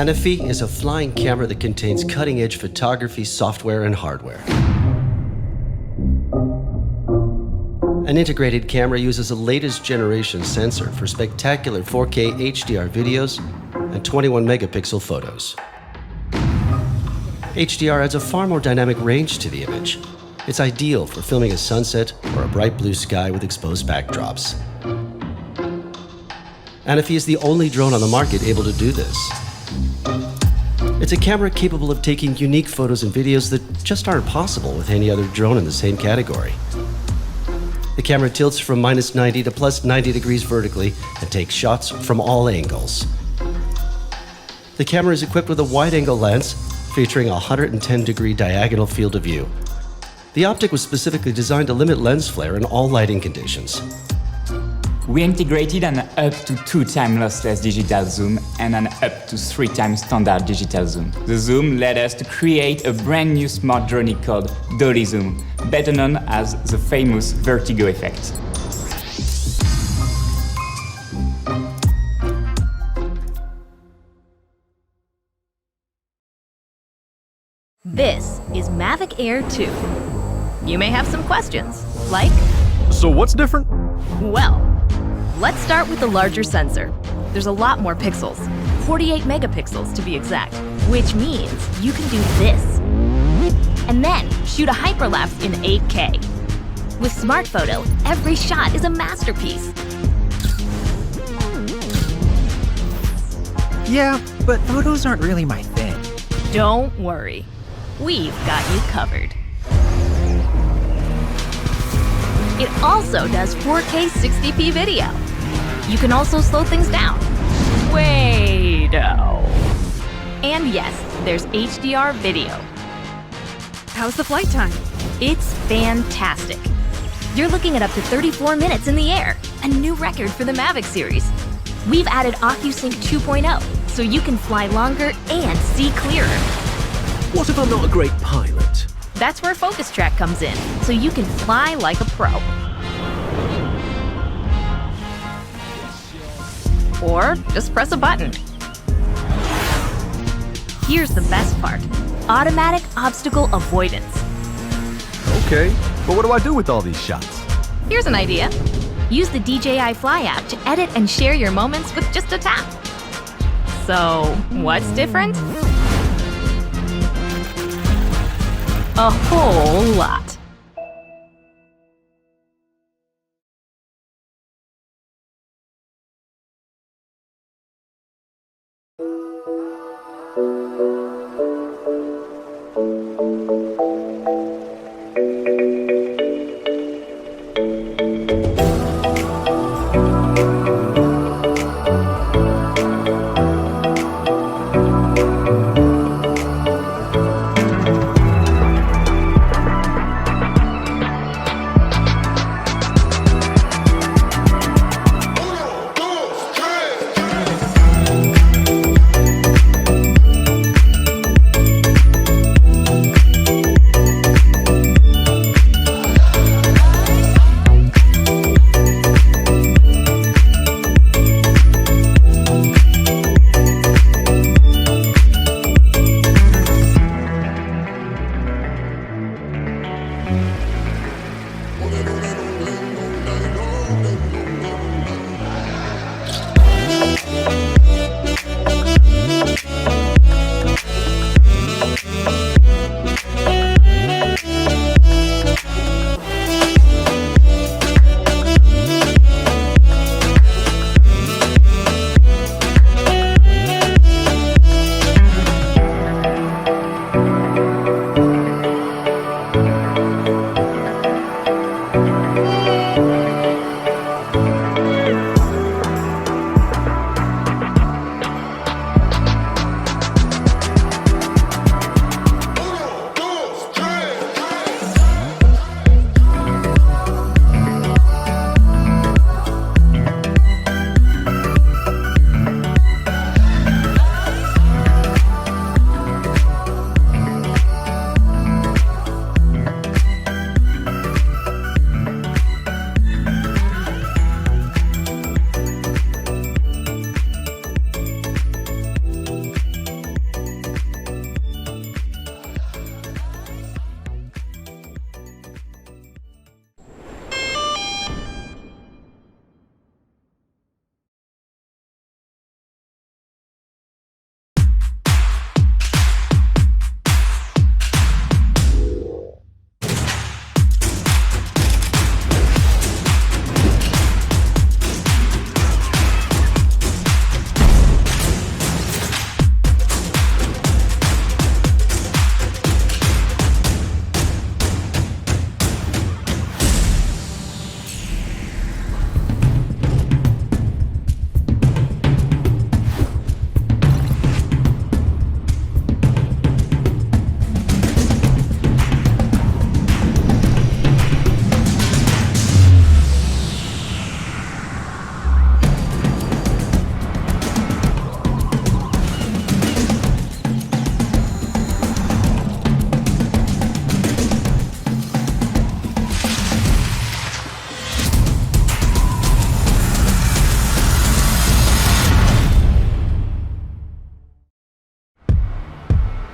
Anafi is a flying camera that contains cutting-edge photography software and hardware. An integrated camera uses a latest generation sensor for spectacular 4K HDR videos and 21 megapixel photos. HDR adds a far more dynamic range to the image. It's ideal for filming a sunset or a bright blue sky with exposed backdrops. Anafi is the only drone on the market able to do this. It's a camera capable of taking unique photos and videos that just aren't possible with any other drone in the same category. The camera tilts from -90 to +90 degrees vertically and takes shots from all angles. The camera is equipped with a wide-angle lens featuring a 110-degree diagonal field of view. The optic was specifically designed to limit lens flare in all lighting conditions. We integrated an up to 2 times lossless digital zoom and an up to 3 times standard digital zoom. The zoom led us to create a brand new smart drone called Dolly Zoom, better known as the famous vertigo effect. This is Mavic Air 2. You may have some questions, like, So what's different? well, let's start with the larger sensor. There's a lot more pixels, 48 megapixels to be exact, which means you can do this. And then shoot a hyperlapse in 8K. With Smart Photo, every shot is a masterpiece. Yeah, but photos aren't really my thing. Don't worry, we've got you covered. It also does 4K 60p video. You can also slow things down. Way-do. And yes, there's HDR video. How's the flight time? It's fantastic. You're looking at up to 34 minutes in the air, a new record for the Mavic series. We've added OcuSync 2.0, so you can fly longer and see clearer. What if I'm not a great pilot? That's where Focus Track comes in, so you can fly like a pro. Or just press a button. Here's the best part: automatic obstacle avoidance. Okay, but what do I do with all these shots? Here's an idea. Use the DJI Fly app to edit and share your moments with just a tap. So, what's different? A whole lot.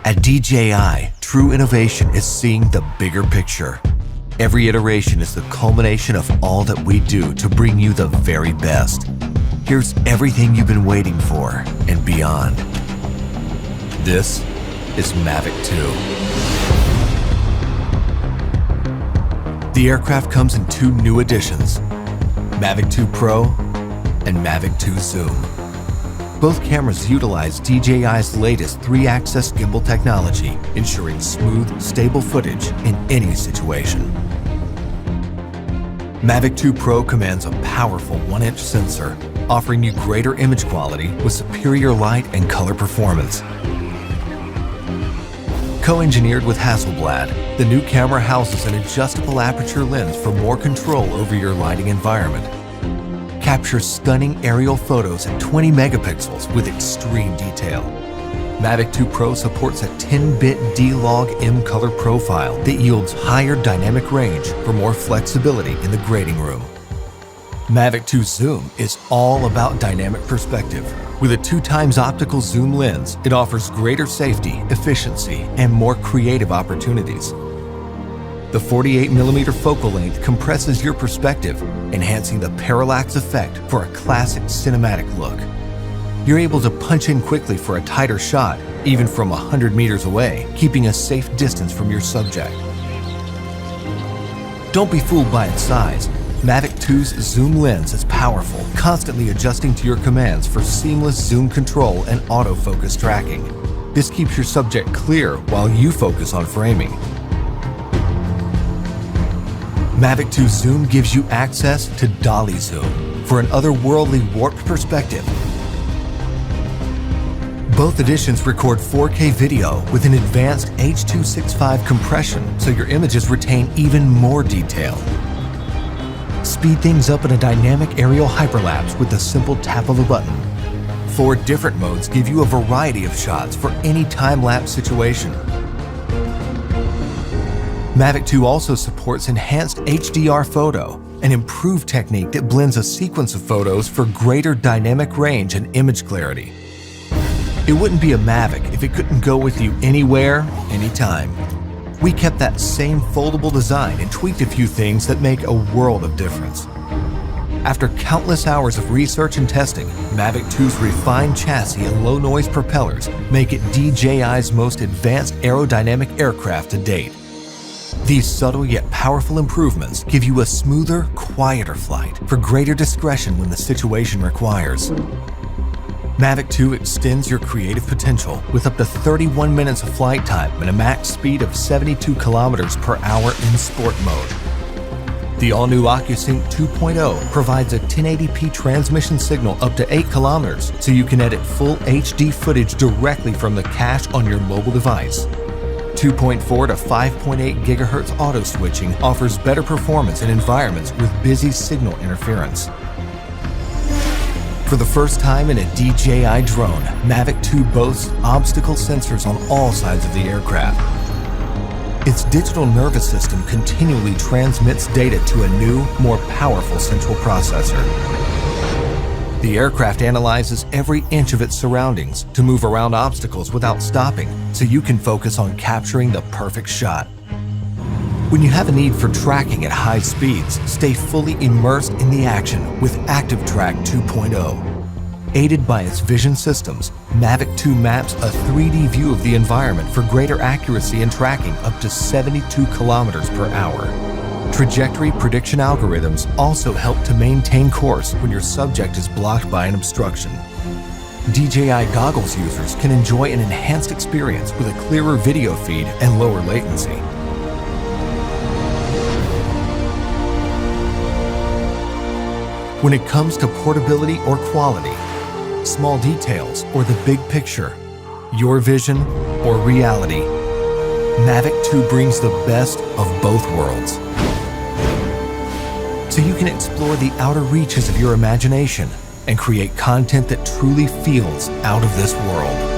At DJI, true innovation is seeing the bigger picture. Every iteration is the culmination of all that we do to bring you the very best. Here's everything you've been waiting for and beyond. This is Mavic 2. The aircraft comes in two new editions, Mavic 2 Pro and Mavic 2 Zoom. Both cameras utilize DJI's latest 3-axis gimbal technology, ensuring smooth, stable footage in any situation. Mavic 2 Pro commands a powerful 1-inch sensor, offering you greater image quality with superior light and color performance. Co-engineered with Hasselblad, the new camera houses an adjustable aperture lens for more control over your lighting environment. Captures stunning aerial photos at 20 megapixels with extreme detail. Mavic 2 Pro supports a 10-bit D-Log M color profile that yields higher dynamic range for more flexibility in the grading room. Mavic 2 Zoom is all about dynamic perspective. With a 2x optical zoom lens, it offers greater safety, efficiency, and more creative opportunities. The 48mm focal length compresses your perspective, enhancing the parallax effect for a classic cinematic look. You're able to punch in quickly for a tighter shot, even from 100 meters away, keeping a safe distance from your subject. Don't be fooled by its size. Mavic 2's zoom lens is powerful, constantly adjusting to your commands for seamless zoom control and autofocus tracking. This keeps your subject clear while you focus on framing. Mavic 2 Zoom gives you access to dolly zoom for an otherworldly warped perspective. Both editions record 4K video with an advanced H.265 compression, so your images retain even more detail. Speed things up in a dynamic aerial hyperlapse with the simple tap of a button. 4 different modes give you a variety of shots for any time-lapse situation. Mavic 2 also supports enhanced HDR photo, an improved technique that blends a sequence of photos for greater dynamic range and image clarity. It wouldn't be a Mavic if it couldn't go with you anywhere, anytime. We kept that same foldable design and tweaked a few things that make a world of difference. After countless hours of research and testing, Mavic 2's refined chassis and low-noise propellers make it DJI's most advanced aerodynamic aircraft to date. These subtle yet powerful improvements give you a smoother, quieter flight for greater discretion when the situation requires. Mavic 2 extends your creative potential with up to 31 minutes of flight time and a max speed of 72 kilometers per hour in sport mode. The all-new OcuSync 2.0 provides a 1080p transmission signal up to 8 kilometers, so you can edit full HD footage directly from the cache on your mobile device. 2.4 to 5.8 GHz auto switching offers better performance in environments with busy signal interference. For the first time in a DJI drone, Mavic 2 boasts obstacle sensors on all sides of the aircraft. Its digital nervous system continually transmits data to a new, more powerful central processor. The aircraft analyzes every inch of its surroundings to move around obstacles without stopping, so you can focus on capturing the perfect shot. When you have a need for tracking at high speeds, stay fully immersed in the action with ActiveTrack 2.0. Aided by its vision systems, Mavic 2 maps a 3D view of the environment for greater accuracy and tracking up to 72 kilometers per hour. Trajectory prediction algorithms also help to maintain course when your subject is blocked by an obstruction. DJI goggles users can enjoy an enhanced experience with a clearer video feed and lower latency. When it comes to portability or quality, small details or the big picture, your vision or reality, Mavic 2 brings the best of both worlds. So you can explore the outer reaches of your imagination and create content that truly feels out of this world.